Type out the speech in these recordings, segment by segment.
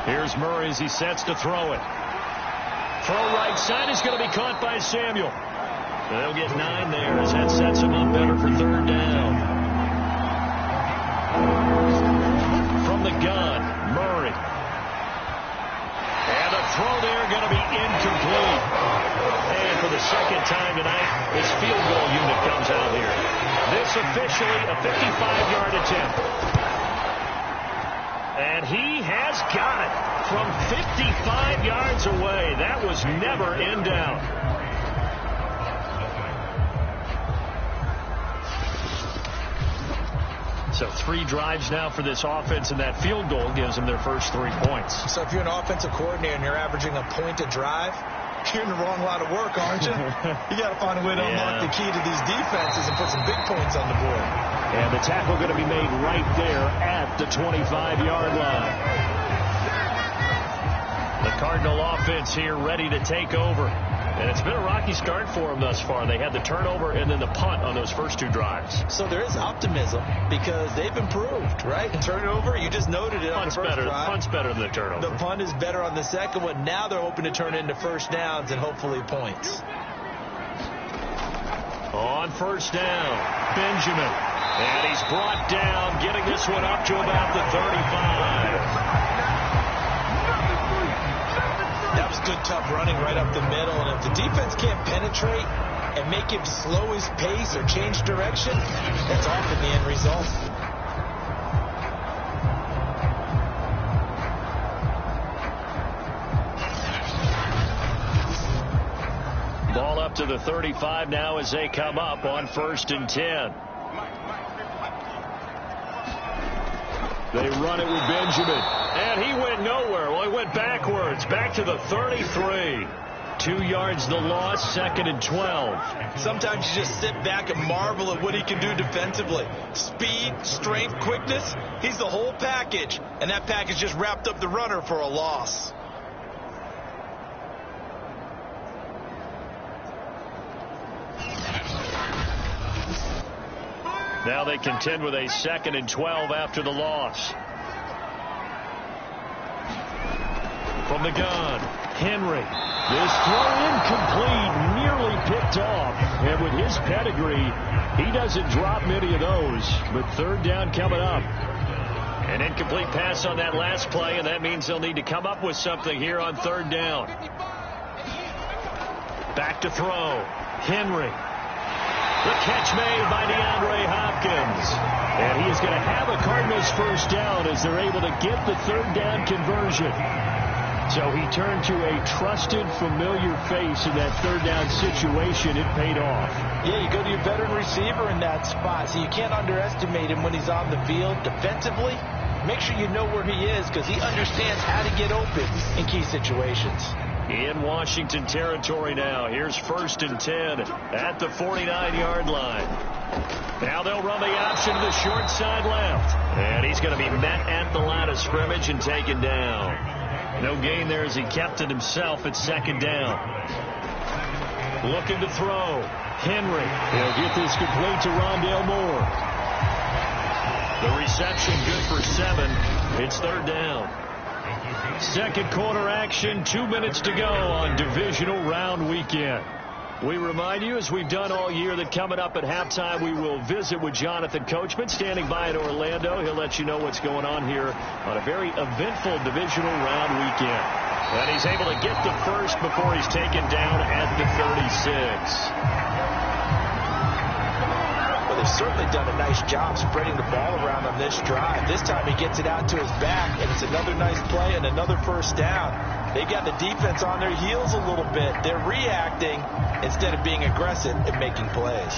Here's Murray as he sets to throw it. Throw right side is going to be caught by Samuel. They'll get 9 there as that sets him up better for third down. From the gun, Murray. And a throw there going to be incomplete. And for the second time tonight, this field goal unit comes out here. This officially a 55-yard attempt. And he has got it from 55 yards away. That was never in doubt. So 3 drives now for this offense, and that field goal gives them their first 3 points. So if you're an offensive coordinator and you're averaging a point a drive, you're in the wrong line of work, aren't you? You got to find a way to unlock the key to these defenses and put some big points on the board. And the tackle going to be made right there at the 25-yard line. The Cardinal offense here ready to take over. And it's been a rocky start for them thus far. They had the turnover and then the punt on those first 2 drives. So there is optimism because they've improved, right? Turnover, you just noted it on the first drive. Punt's better than the turnover. The punt is better on the second one. Now they're hoping to turn into first downs and hopefully points. On first down, Benjamin. And he's brought down, getting this one up to about the 35. That was good, tough running right up the middle. And if the defense can't penetrate and make him slow his pace or change direction, that's often the end result. Ball up to the 35 now as they come up on 1st and 10. They run it with Benjamin. And he went nowhere. Well, he went backwards. Back to the 33. 2 yards the loss, 2nd and 12. Sometimes you just sit back and marvel at what he can do defensively. Speed, strength, quickness. He's the whole package. And that package just wrapped up the runner for a loss. Now they contend with a 2nd and 12 after the loss. From the gun, Henry. This throw incomplete, nearly picked off. And with his pedigree, he doesn't drop many of those. But third down coming up. An incomplete pass on that last play, and that means they'll need to come up with something here on third down. Back to throw. Henry. The catch made by DeAndre Hopkins. And he is going to have a Cardinals first down as they're able to get the third down conversion. So he turned to a trusted, familiar face in that third down situation. It paid off. Yeah, you go to your veteran receiver in that spot, so you can't underestimate him when he's on the field. Defensively, make sure you know where he is because he understands how to get open in key situations. In Washington territory now. Here's 1st and 10 at the 49-yard line. Now they'll run the option to the short side left. And he's going to be met at the line of scrimmage and taken down. No gain there as he kept it himself at 2nd down. Looking to throw. Henry. He'll get this complete to Rondale Moore. The reception good for 7. It's third down. Second quarter action, 2 minutes to go on divisional round weekend. We remind you, as we've done all year, that coming up at halftime, we will visit with Jonathan Coachman, standing by in Orlando. He'll let you know what's going on here on a very eventful divisional round weekend. And he's able to get the first before he's taken down at the 36. They've certainly done a nice job spreading the ball around on this drive. This time he gets it out to his back, and it's another nice play and another first down. They got the defense on their heels a little bit. They're reacting instead of being aggressive and making plays.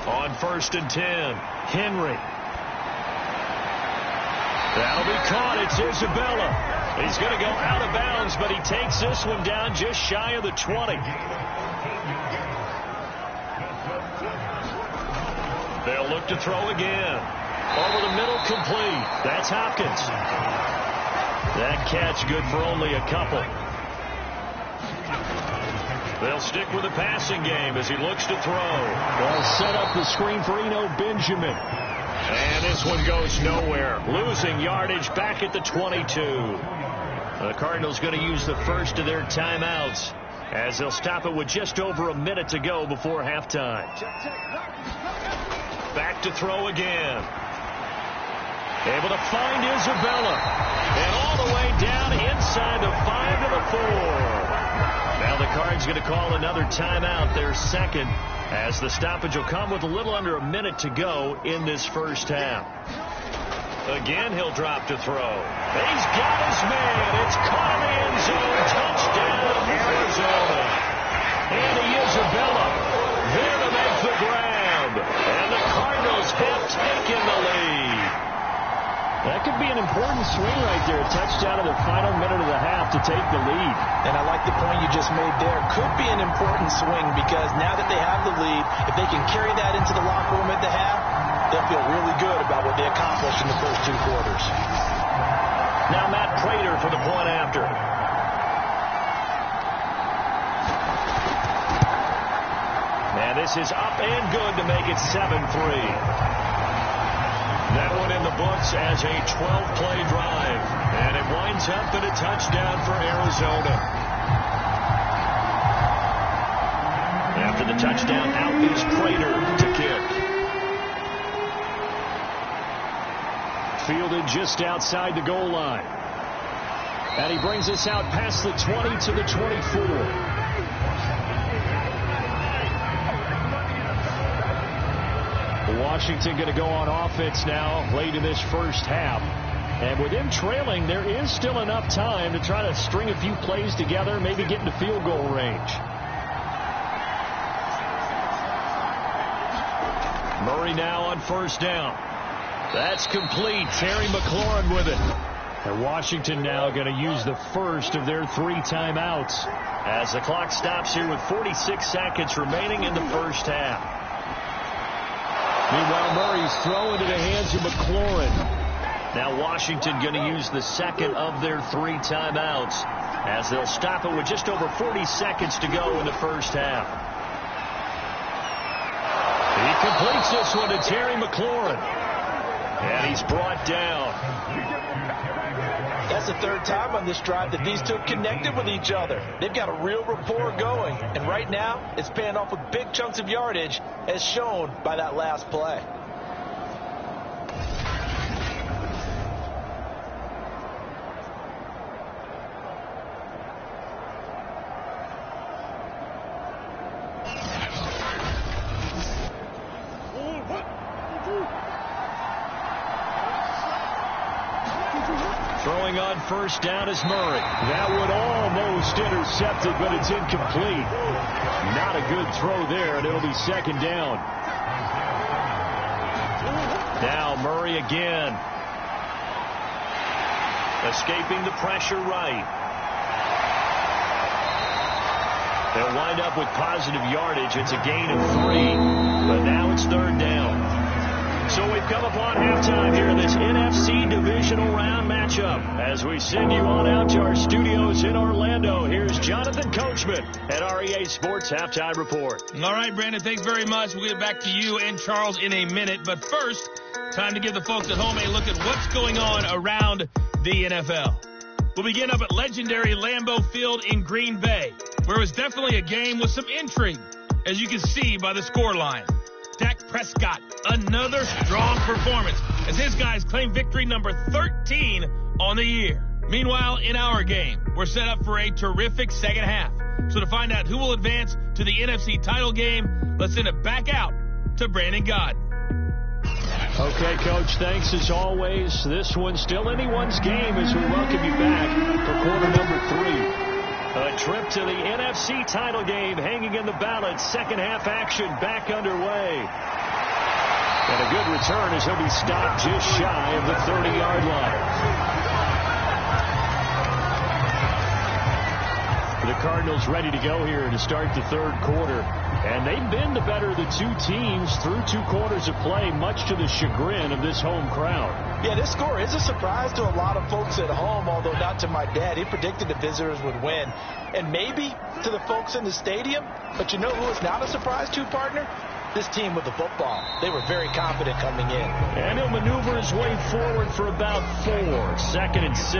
On 1st and 10, Henry. That'll be caught. It's Isabella. He's going to go out of bounds, but he takes this one down just shy of the 20. They'll look to throw again. Over the middle, complete. That's Hopkins. That catch good for only a couple. They'll stick with the passing game as he looks to throw. They'll set up the screen for Eno Benjamin. And this one goes nowhere. Losing yardage back at the 22. The Cardinals going to use the first of their timeouts as they'll stop it with just over a minute to go before halftime. Back to throw again. Able to find Isabella. And all the way down inside the 5 to the 4. Now the Cards going to call another timeout, their second, as the stoppage will come with a little under a minute to go in this first half. Again, he'll drop to throw. He's got his man. It's caught in the end zone. Touchdown, Arizona. Andy Isabella there to make the grab. And the Cardinals have taken the lead. That could be an important swing right there. A touchdown in the final minute of the half to take the lead. And I like the point you just made there. Could be an important swing because now that they have the lead, if they can carry that into the locker room at the half, they'll feel really good about what they accomplished in the first 2 quarters. Now Matt Prater for the point after. And this is up and good to make it 7-3. That one in the books as a 12-play drive. And it winds up in a touchdown for Arizona. After the touchdown, out is Prater to kick. Fielded just outside the goal line. And he brings us out past the 20 to the 24. Washington going to go on offense now late in this first half. And with them trailing, there is still enough time to try to string a few plays together, maybe get into field goal range. Murray now on first down. That's complete. Terry McLaurin with it. And Washington now going to use the first of their 3 timeouts as the clock stops here with 46 seconds remaining in the first half. Meanwhile, Murray's throw into the hands of McLaurin. Now Washington going to use the second of their 3 timeouts as they'll stop it with just over 40 seconds to go in the first half. He completes this one to Terry McLaurin. And he's brought down. That's the 3rd time on this drive that these two connected with each other. They've got a real rapport going. And right now, it's paying off with big chunks of yardage, as shown by that last play. Throwing on first down is Murray. That would almost intercept it, but it's incomplete. Not a good throw there, and it'll be second down. Now Murray again. Escaping the pressure right. They'll wind up with positive yardage. It's a gain of 3, but now it's 3rd down. So we've come upon halftime here in this NFC divisional round matchup. As we send you on out to our studios in Orlando, here's Jonathan Coachman at REA Sports Halftime Report. All right, Brandon, thanks very much. We'll get back to you and Charles in a minute. But first, time to give the folks at home a look at what's going on around the NFL. We'll begin up at legendary Lambeau Field in Green Bay, where it was definitely a game with some intrigue, as you can see by the scoreline. Dak Prescott, another strong performance as his guys claim victory number 13 on the year. Meanwhile, in our game, we're set up for a terrific second half. So to find out who will advance to the NFC title game, let's send it back out to Brandon Gaudin. Okay, Coach, thanks as always. This one's still anyone's game as we welcome you back for quarter number 3. A trip to the NFC title game hanging in the balance. Second half action back underway. And a good return as he'll be stopped just shy of the 30-yard line. The Cardinals ready to go here to start the 3rd quarter. And they've been the better of the 2 teams through 2 quarters of play, much to the chagrin of this home crowd. Yeah, this score is a surprise to a lot of folks at home, although not to my dad. He predicted the visitors would win. And maybe to the folks in the stadium. But you know who is not a surprise to, partner? This team with the football. They were very confident coming in. And he'll maneuver his way forward for about 4. 2nd and 6.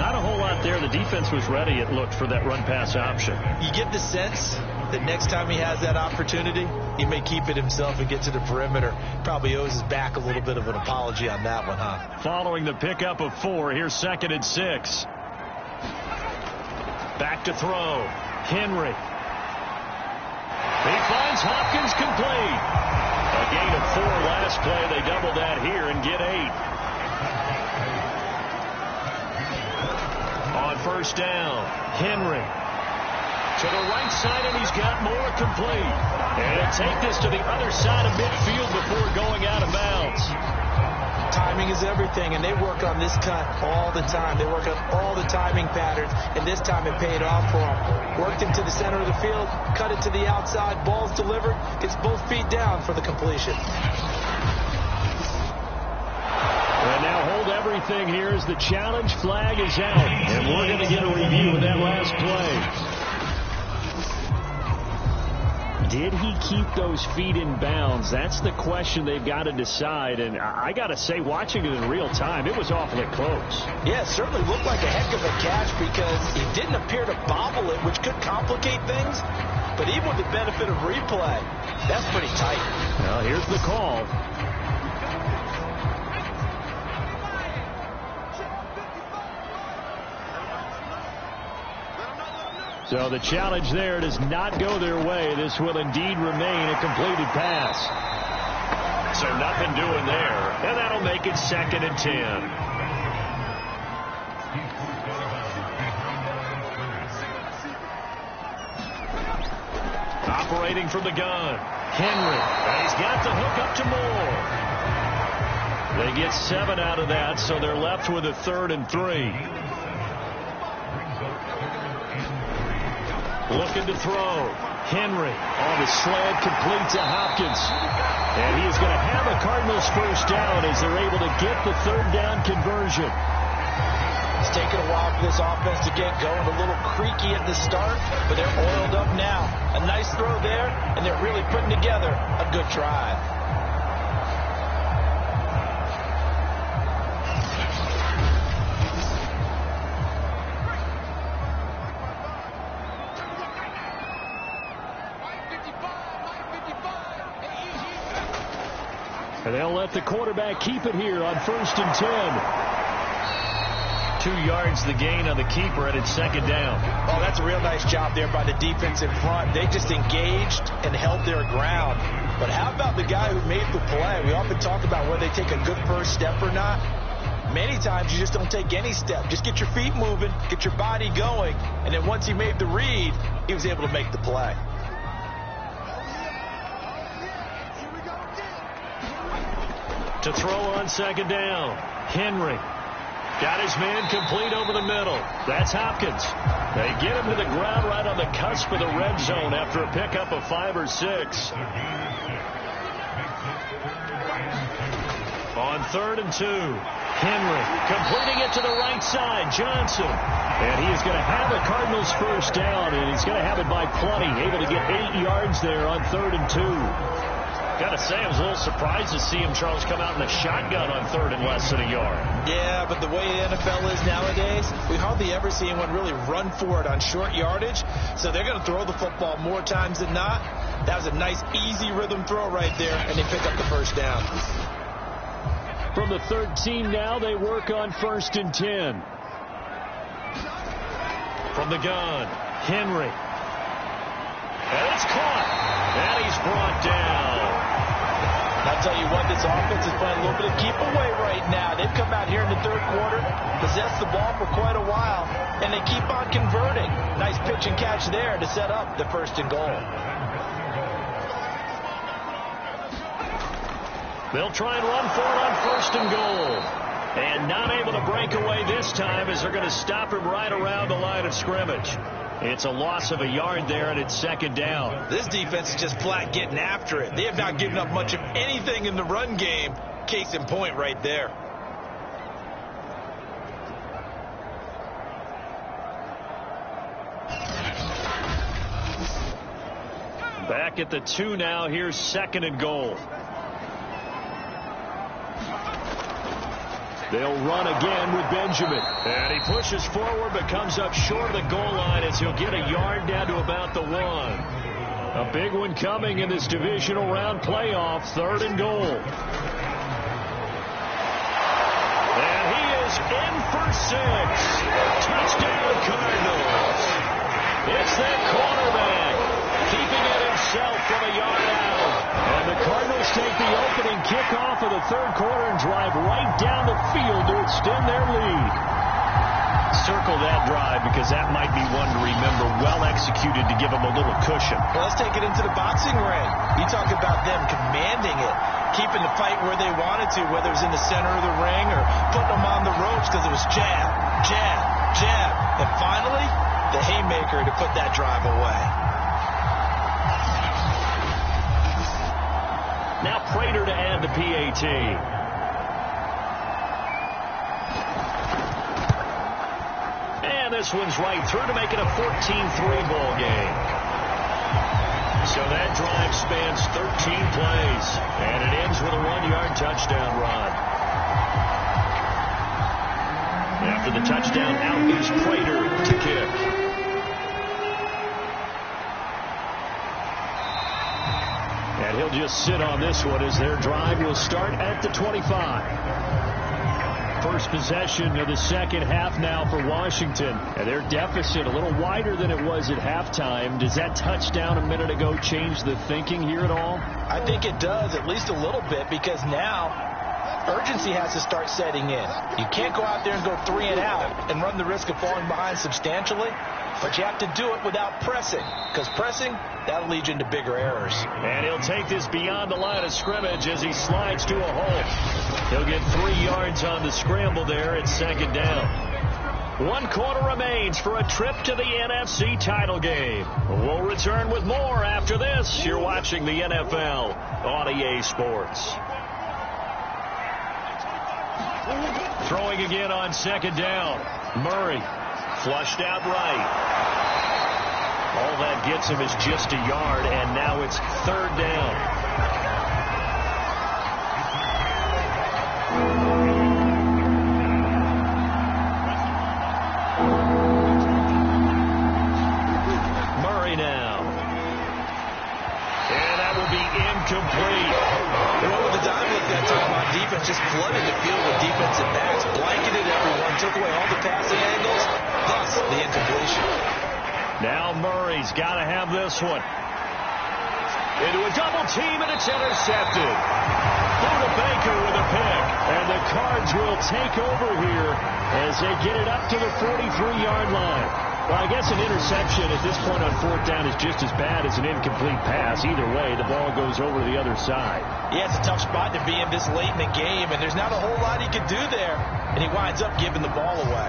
Not a whole lot there. The defense was ready, it looked, for that run-pass option. You get the sense that next time he has that opportunity, he may keep it himself and get to the perimeter. Probably owes his back a little bit of an apology on that one, huh? Following the pickup of 4, here's 2nd and 6. Back to throw. Henry. He finds Hopkins complete. A gain of 4 last play. They double that here and get 8. On 1st down, Henry. To the right side, and he's got more complete. And he'll take this to the other side of midfield before going out of bounds. Timing is everything, and they work on this cut all the time. They work on all the timing patterns, and this time it paid off for them. Worked it to the center of the field, cut it to the outside, ball's delivered, gets both feet down for the completion. And now hold everything here as the challenge flag is out. And we're going to get a review of that last play. Did he keep those feet in bounds? That's the question they've got to decide. And I got to say, watching it in real time, it was awfully close. Yeah, it certainly looked like a heck of a catch because he didn't appear to bobble it, which could complicate things. But even with the benefit of replay, that's pretty tight. Well, here's the call. So the challenge there does not go their way. This will indeed remain a completed pass. So nothing doing there. And that'll make it 2nd and 10. Operating from the gun. Henry. And he's got the hook up to Moore. They get 7 out of that, so they're left with a 3rd and 3. Looking to throw. Henry on the slant, complete to Hopkins. And he is going to have a Cardinals 1st down as they're able to get the 3rd down conversion. It's taken a while for this offense to get going. A little creaky at the start, but they're oiled up now. A nice throw there, and they're really putting together a good drive. And they'll let the quarterback keep it here on 1st and 10. 2 yards the gain on the keeper, and it's 2nd down. Oh, that's a real nice job there by the defense in front. They just engaged and held their ground. But how about the guy who made the play? We often talk about whether they take a good first step or not. Many times you just don't take any step. Just get your feet moving, get your body going, and then once he made the read, he was able to make the play. To throw on 2nd down. Henry. Got his man complete over the middle. That's Hopkins. They get him to the ground right on the cusp of the red zone after a pickup of 5 or 6. On 3rd and 2. Henry completing it to the right side. Johnson. And he is going to have a Cardinals 1st down, and he's going to have it by plenty. Able to get 8 yards there on 3rd and 2. Got to say, I was a little surprised to see him, Charles, come out in a shotgun on 3rd and less than a yard. Yeah, but the way the NFL is nowadays, we hardly ever see anyone really run for it on short yardage. So they're going to throw the football more times than not. That was a nice, easy rhythm throw right there, and they pick up the 1st down. From the 13 now, they work on 1st and 10. From the gun, Henry. And it's caught. And he's brought down. I'll tell you what, this offense is playing a little bit of keep away right now. They've come out here in the 3rd quarter, possessed the ball for quite a while, and they keep on converting. Nice pitch and catch there to set up the 1st and goal. They'll try and run for it on 1st and goal. And not able to break away this time as they're going to stop him right around the line of scrimmage. It's a loss of a yard there, and it's second down. This defense is just flat getting after it. They have not given up much of anything in the run game. Case in point right there. Back at the 2 now. Here's second and goal. They'll run again with Benjamin. And he pushes forward but comes up short of the goal line as he'll get a yard down to about the 1. A big one coming in this divisional round playoff. Third and goal. And he is in for 6. Touchdown Cardinals. It's that quarterback keeping it himself from a yard out. And the Cardinals take the opening kickoff of the third quarter and drive right down the field to extend their lead. Circle that drive because that might be one to remember. Well executed to give them a little cushion. Well, let's take it into the boxing ring. You talk about them commanding it, keeping the fight where they wanted to, whether it was in the center of the ring or putting them on the ropes because it was jab, jab, jab. And finally, the haymaker to put that drive away. Now Prater to add the PAT. And this one's right through to make it a 14-3 ball game. So that drive spans 13 plays. And it ends with a 1-yard touchdown run. After the touchdown, out is Prater to kick. And he'll just sit on this one as their drive will start at the 25. First possession of the second half now for Washington. And their deficit a little wider than it was at halftime. Does that touchdown a minute ago change the thinking here at all? I think it does, at least a little bit, because now urgency has to start setting in. You can't go out there and go 3 and out and run the risk of falling behind substantially. But you have to do it without pressing, because pressing, that'll lead you into bigger errors. And he'll take this beyond the line of scrimmage as he slides to a hole. He'll get 3 yards on the scramble there at second down. 1 quarter remains for a trip to the NFC title game. We'll return with more after this. You're watching the NFL on EA Sports. Throwing again on second down. Murray flushed out right. All that gets him is just a yard, and now it's third down. Murray now. And that will be incomplete. Well, with the time look that time on defense, just flooded the field with defensive backs, blanketed everyone, took away all the passing angles, thus the incompletion. Now Murray's got to have this one. Into a double team, and it's intercepted. Buda Baker with a pick. And the Cards will take over here as they get it up to the 43-yard line. Well, I guess an interception at this point on fourth down is just as bad as an incomplete pass. Either way, the ball goes over to the other side. Yeah, it's a tough spot to be in this late in the game, and there's not a whole lot he could do there. And he winds up giving the ball away.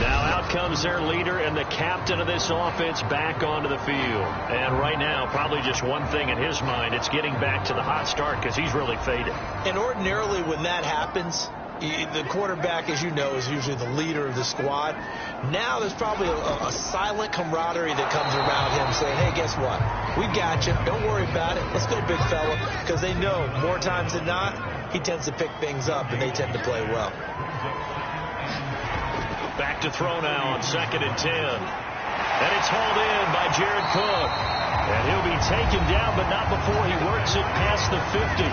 Now out comes their leader and the captain of this offense back onto the field. And right now, probably just one thing in his mind, it's getting back to the hot start because he's really faded. And ordinarily when that happens, the quarterback, as you know, is usually the leader of the squad. Now there's probably a silent camaraderie that comes around him saying, hey, guess what? We got you. Don't worry about it. Let's go, big fella. Because they know more times than not, he tends to pick things up, and they tend to play well. Back to throw now on second and 10. And it's hauled in by Jared Cook. And he'll be taken down, but not before he works it past the 50.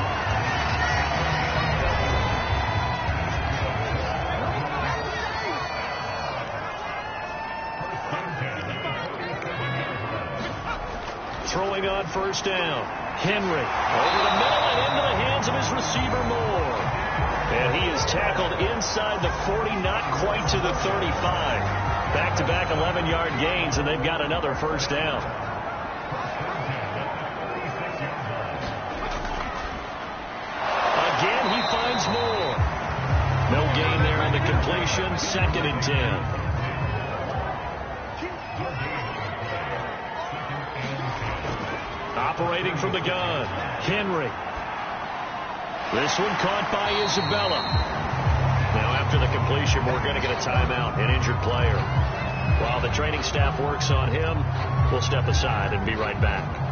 Throwing on first down. Henry over the middle and into the hands of his receiver Moore. And he is tackled inside the 40, not quite to the 35. Back-to-back 11-yard gains, and they've got another first down. Again, he finds Moore. No gain there on the completion, second and 10. Operating from the gun, Henry. This one caught by Isabella. Now after the completion, we're going to get a timeout, an injured player. While the training staff works on him, we'll step aside and be right back.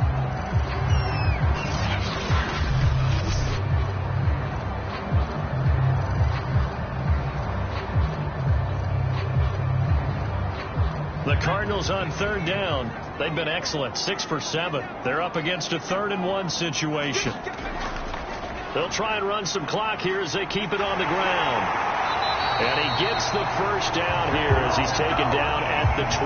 The Cardinals on third down. They've been excellent, 6 for 7. They're up against a 3rd-and-1 situation. They'll try and run some clock here as they keep it on the ground. And he gets the first down here as he's taken down at the 24.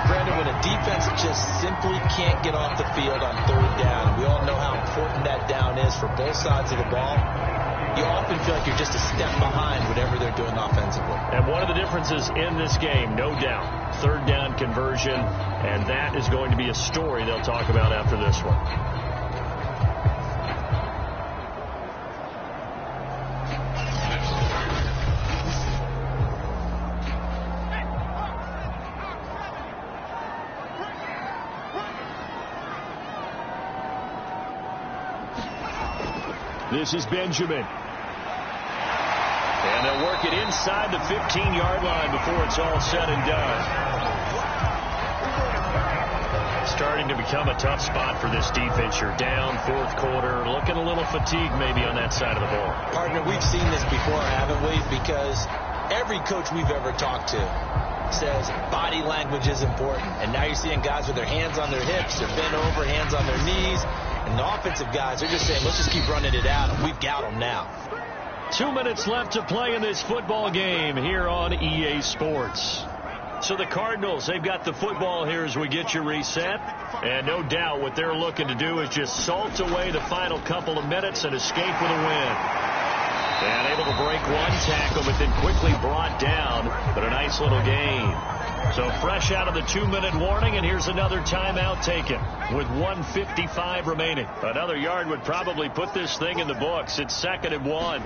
Brandon, when a defense just simply can't get off the field on third down, we all know how important that down is for both sides of the ball. You often feel like you're just a step behind whatever they're doing offensively. And one of the differences in this game, no doubt, third down conversion, and that is going to be a story they'll talk about after this one. This is Benjamin. And they'll work it inside the 15-yard line before it's all said and done. Starting to become a tough spot for this defense. You're down, 4th quarter, looking a little fatigued maybe on that side of the ball. Partner, we've seen this before, haven't we? Because every coach we've ever talked to says body language is important. And now you're seeing guys with their hands on their hips, they're bent over, hands on their knees. And the offensive guys are just saying, let's just keep running it out, and we've got them now. 2 minutes left to play in this football game here on EA Sports. So the Cardinals, they've got the football here as we get you reset. And no doubt what they're looking to do is just salt away the final couple of minutes and escape with a win. And able to break one tackle, but then quickly brought down. But a nice little gain. So fresh out of the 2-minute warning, and here's another timeout taken with 1:55 remaining. Another yard would probably put this thing in the books. It's 2nd and 1.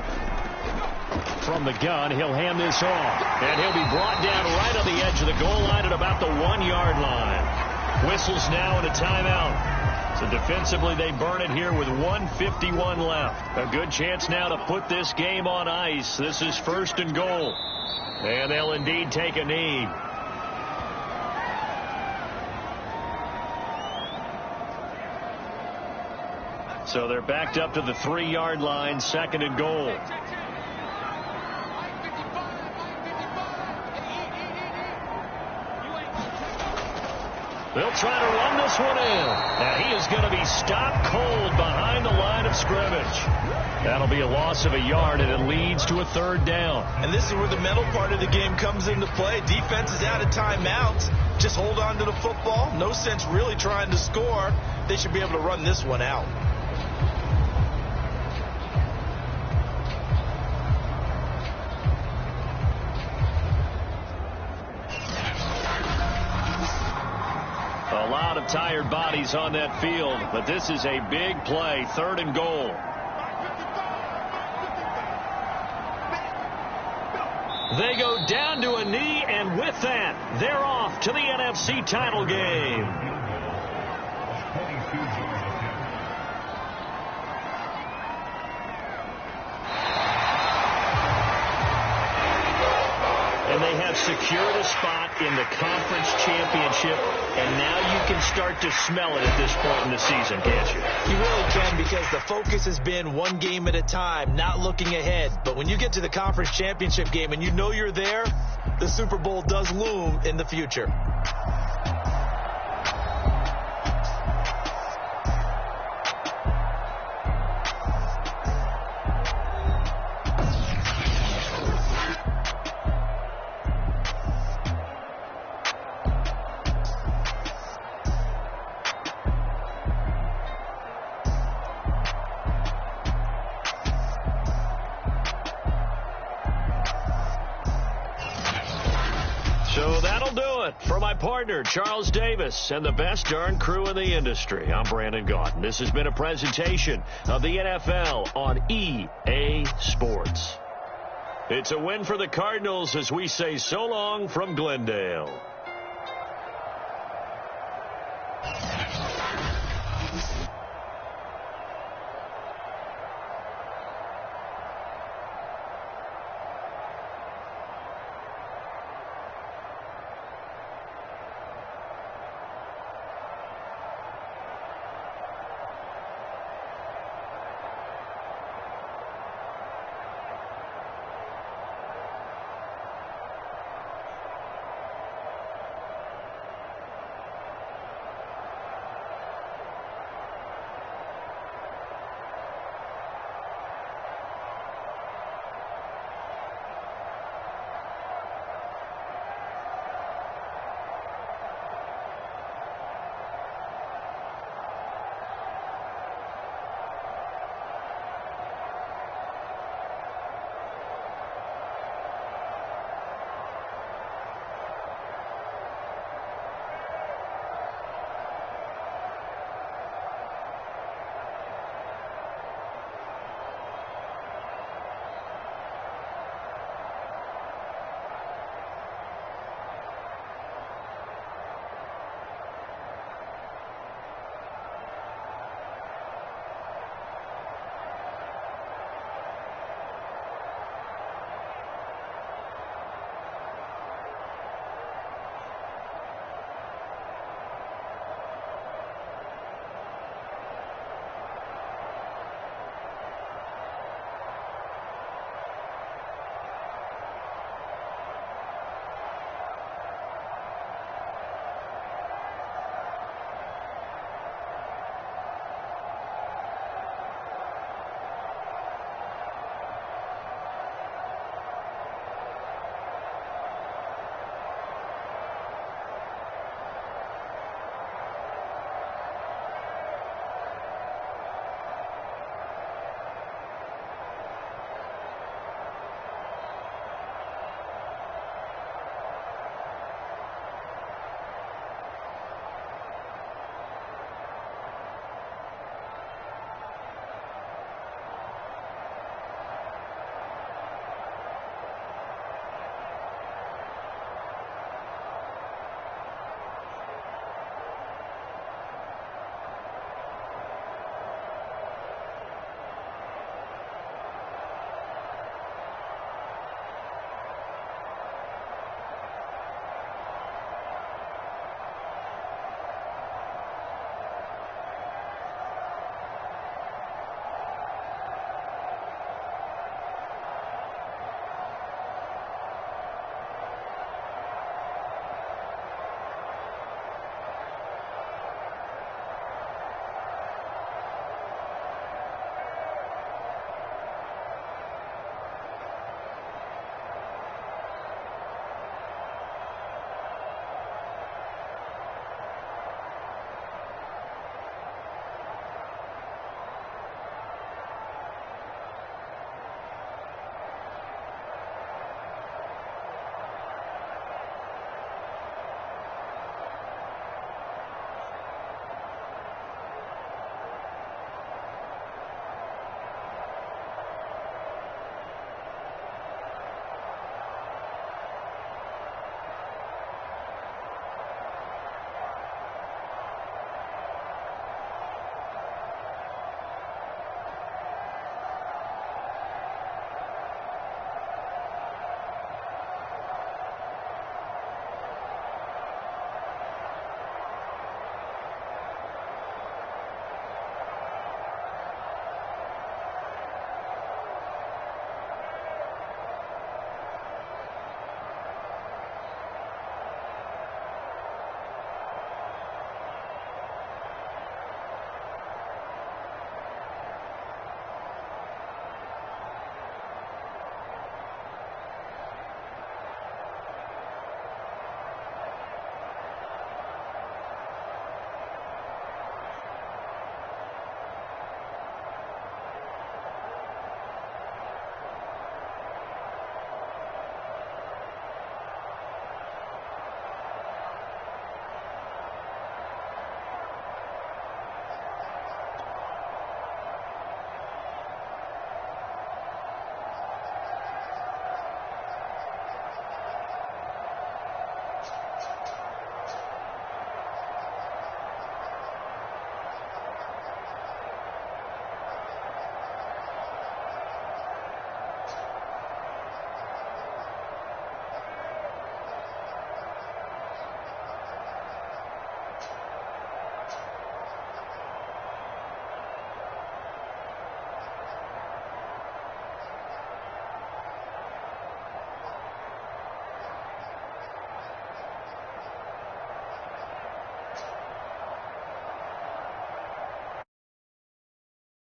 From the gun, he'll hand this off. And he'll be brought down right on the edge of the goal line at about the 1-yard line. Whistles now and a timeout. So defensively, they burn it here with 1:51 left. A good chance now to put this game on ice. This is 1st and goal. And they'll indeed take a knee. So they're backed up to the 3-yard line, 2nd and goal. They'll try to run this one in. And he is going to be stopped cold behind the line of scrimmage. That'll be a loss of a yard, and it leads to a 3rd down. And this is where the mental part of the game comes into play. Defense is out of timeouts. Just hold on to the football. No sense really trying to score. They should be able to run this one out. A lot of tired bodies on that field, but this is a big play, 3rd and goal. They go down to a knee, and with that, they're off to the NFC title game. And they have secured a spot in the conference championship, and now you can start to smell it at this point in the season, can't you? You really can, because the focus has been one game at a time, not looking ahead. But when you get to the conference championship game and you know you're there, the Super Bowl does loom in the future. So that'll do it for my partner, Charles Davis, and the best darn crew in the industry. I'm Brandon Gaudin. This has been a presentation of the NFL on EA Sports. It's a win for the Cardinals as we say so long from Glendale.